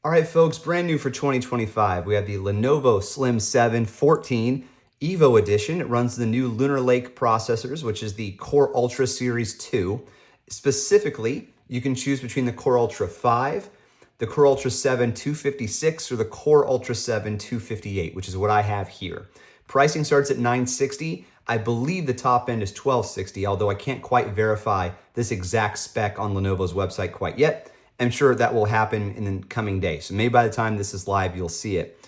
All right, folks, brand new for 2025. We have the Lenovo Slim 7 14 Evo Edition. It runs the new Lunar Lake processors, which is the Core Ultra Series 2. Specifically, you can choose between the Core Ultra 5, the Core Ultra 7 256, or the Core Ultra 7 258, which is what I have here. Pricing starts at $960. I believe the top end is $1260, although I can't quite verify this exact spec on Lenovo's website quite yet. I'm sure that will happen in the coming days. So maybe by the time this is live, you'll see it.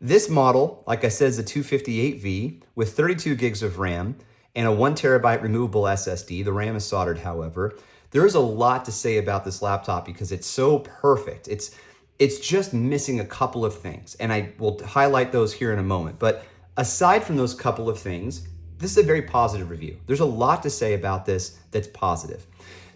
This model, like I said, is a 258V with 32 gigs of RAM and a 1 terabyte removable SSD. The RAM is soldered, however. There is a lot to say about this laptop because it's so perfect. It's just missing a couple of things, and I will highlight those here in a moment. But aside from those couple of things, this is a very positive review. There's a lot to say about this that's positive.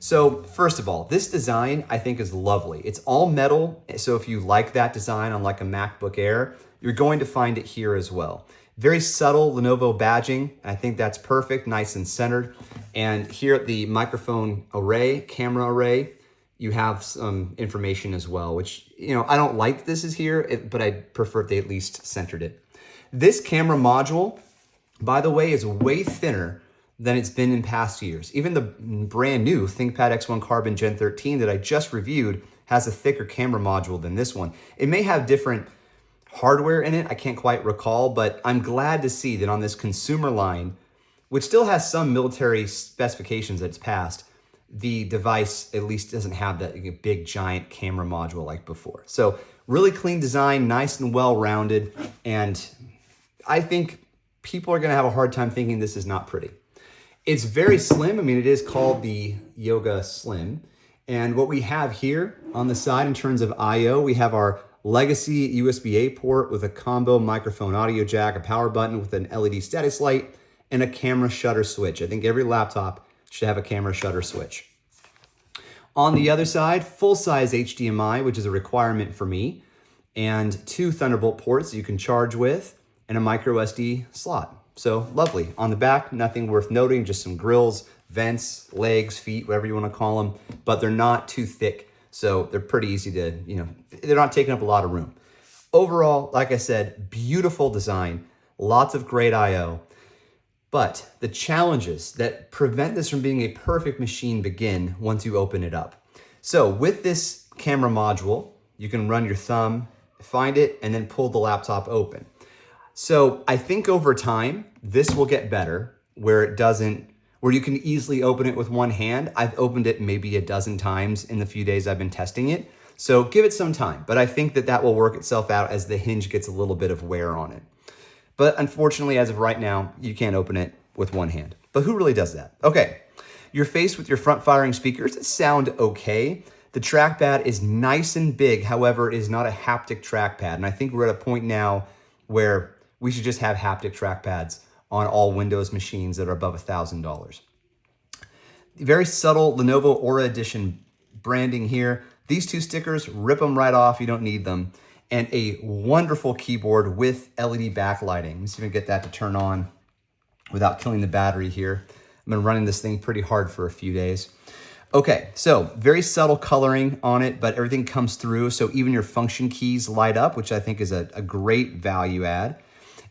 So first of all, this design I think is lovely. It's all metal, so if you like that design on like a MacBook Air, you're going to find it here as well. Very subtle Lenovo badging. I think that's perfect, nice and centered. And here at the microphone array, camera array, you have some information as well, which, you know, I don't like this is here, but I prefer if they at least centered it. This camera module, by the way, is way thinner than it's been in past years. Even the brand new ThinkPad X1 Carbon Gen 13 that I just reviewed has a thicker camera module than this one. It may have different hardware in it, I can't quite recall, but I'm glad to see that on this consumer line, which still has some military specifications that it's passed, the device at least doesn't have that big giant camera module like before. So really clean design, nice and well-rounded, and I think people are gonna have a hard time thinking this is not pretty. It's very slim. I mean, it is called the Yoga Slim. And what we have here on the side in terms of I/O, we have our legacy USB-A port with a combo microphone audio jack, a power button with an LED status light, and a camera shutter switch. I think every laptop should have a camera shutter switch. On the other side, full-size HDMI, which is a requirement for me, and 2 Thunderbolt ports you can charge with, and a micro SD slot. So lovely. On the back, nothing worth noting, just some grills, vents, legs, feet, whatever you want to call them, but they're not too thick. So they're pretty easy to, they're not taking up a lot of room. Overall, like I said, beautiful design, lots of great I/O, but the challenges that prevent this from being a perfect machine begin once you open it up. So with this camera module, you can run your thumb, find it, and then pull the laptop open. So I think over time, this will get better where you can easily open it with one hand. I've opened it maybe a dozen times in the few days I've been testing it. So give it some time, but I think that will work itself out as the hinge gets a little bit of wear on it. But unfortunately, as of right now, you can't open it with one hand. But who really does that? Okay, you're faced with your front-firing speakers that sound okay. The trackpad is nice and big, however, it is not a haptic trackpad. And I think we're at a point now where we should just have haptic trackpads on all Windows machines that are above $1,000. Very subtle Lenovo Aura Edition branding here. These 2 stickers, rip them right off, you don't need them. And a wonderful keyboard with LED backlighting. Let's see if we can get that to turn on without killing the battery here. I've been running this thing pretty hard for a few days. Okay, so very subtle coloring on it, but everything comes through. So even your function keys light up, which I think is a great value add.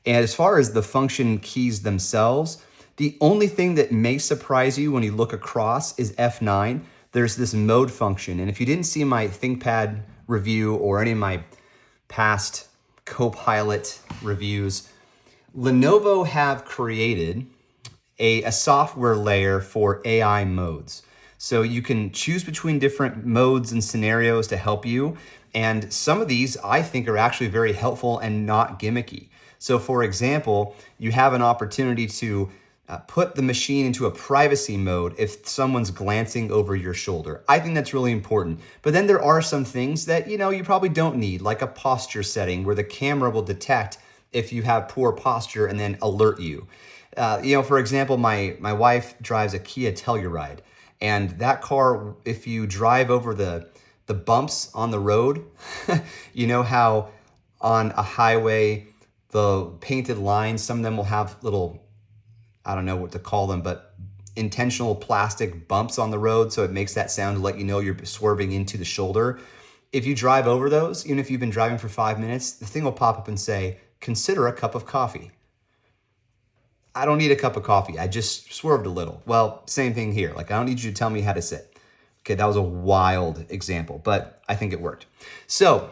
And as far as the function keys themselves, the only thing that may surprise you when you look across is F9. There's this mode function. And if you didn't see my ThinkPad review or any of my past Copilot reviews, Lenovo have created a software layer for AI modes. So you can choose between different modes and scenarios to help you. And some of these I think are actually very helpful and not gimmicky. So for example, you have an opportunity to put the machine into a privacy mode if someone's glancing over your shoulder. I think that's really important. But then there are some things that, you probably don't need, like a posture setting where the camera will detect if you have poor posture and then alert you. For example, my wife drives a Kia Telluride, and that car, if you drive over the bumps on the road, you know how on a highway, the painted lines, some of them will have little, I don't know what to call them, but intentional plastic bumps on the road. So it makes that sound to let you know you're swerving into the shoulder. If you drive over those, even if you've been driving for 5 minutes, the thing will pop up and say, consider a cup of coffee. I don't need a cup of coffee. I just swerved a little. Well, same thing here. Like, I don't need you to tell me how to sit. Okay, that was a wild example, but I think it worked. So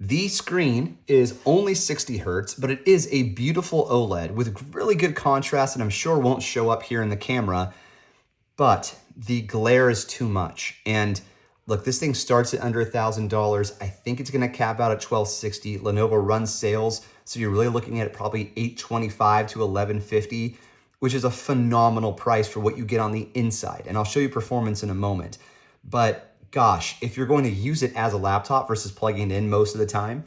the screen is only 60 hertz, but it is a beautiful OLED with really good contrast, and I'm sure won't show up here in the camera, but the glare is too much. And look, this thing starts at under $1,000. I think it's gonna cap out at $1,260. Lenovo runs sales, so you're really looking at probably $825 to $1,150, which is a phenomenal price for what you get on the inside. And I'll show you performance in a moment. But gosh, if you're going to use it as a laptop versus plugging it in most of the time,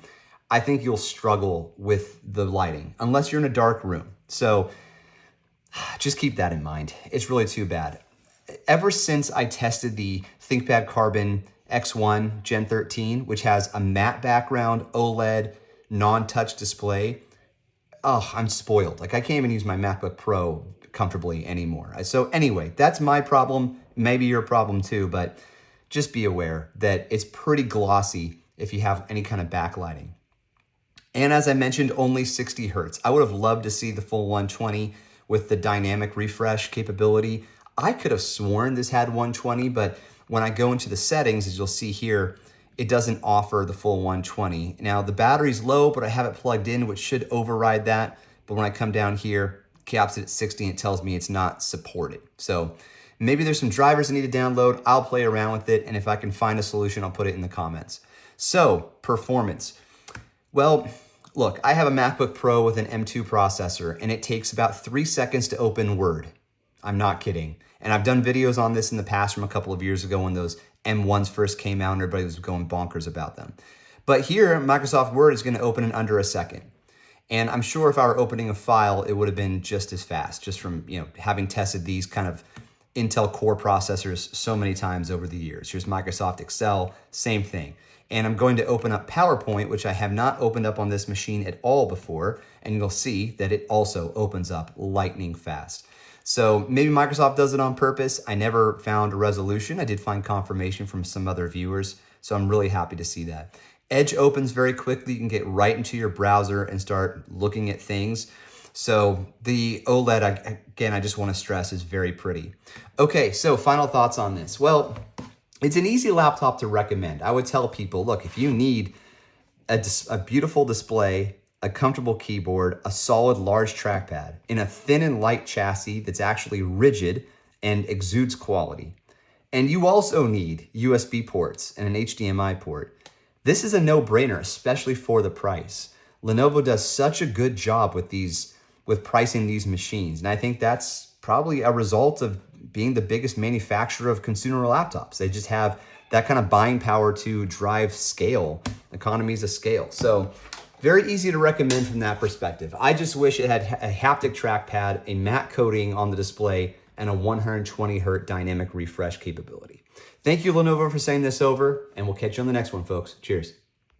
I think you'll struggle with the lighting, unless you're in a dark room. So just keep that in mind. It's really too bad. Ever since I tested the ThinkPad Carbon X1 Gen 13, which has a matte background, OLED, non-touch display, oh, I'm spoiled. Like, I can't even use my MacBook Pro comfortably anymore. So anyway, that's my problem. Maybe your problem too, but just be aware that it's pretty glossy if you have any kind of backlighting. And as I mentioned, only 60 hertz. I would have loved to see the full 120 with the dynamic refresh capability. I could have sworn this had 120, but when I go into the settings, as you'll see here, it doesn't offer the full 120. Now the battery's low, but I have it plugged in, which should override that. But when I come down here, caps it at 60, and it tells me it's not supported. So maybe there's some drivers I need to download. I'll play around with it, and if I can find a solution, I'll put it in the comments. So performance. Well, look, I have a MacBook Pro with an M2 processor, and it takes about 3 seconds to open Word. I'm not kidding. And I've done videos on this in the past from a couple of years ago when those M1s first came out and everybody was going bonkers about them. But here, Microsoft Word is going to open in under a second. And I'm sure if I were opening a file, it would have been just as fast, just from having tested these kind of Intel Core processors so many times over the years. Here's Microsoft Excel, same thing. And I'm going to open up PowerPoint, which I have not opened up on this machine at all before, and you'll see that it also opens up lightning fast. So maybe Microsoft does it on purpose. I never found a resolution. I did find confirmation from some other viewers, so I'm really happy to see that. Edge opens very quickly. You can get right into your browser and start looking at things. So the OLED, again, I just want to stress, is very pretty. Okay, so final thoughts on this. Well, it's an easy laptop to recommend. I would tell people, look, if you need a beautiful display, a comfortable keyboard, a solid large trackpad, in a thin and light chassis that's actually rigid and exudes quality, and you also need USB ports and an HDMI port, this is a no-brainer, especially for the price. Lenovo does such a good job with pricing these machines, and I think that's probably a result of being the biggest manufacturer of consumer laptops. They just have that kind of buying power to drive scale, economies of scale. So very easy to recommend from that perspective. I just wish it had a haptic trackpad, a matte coating on the display, and a 120 hertz dynamic refresh capability. Thank you, Lenovo, for sending this over, and we'll catch you on the next one, folks. Cheers.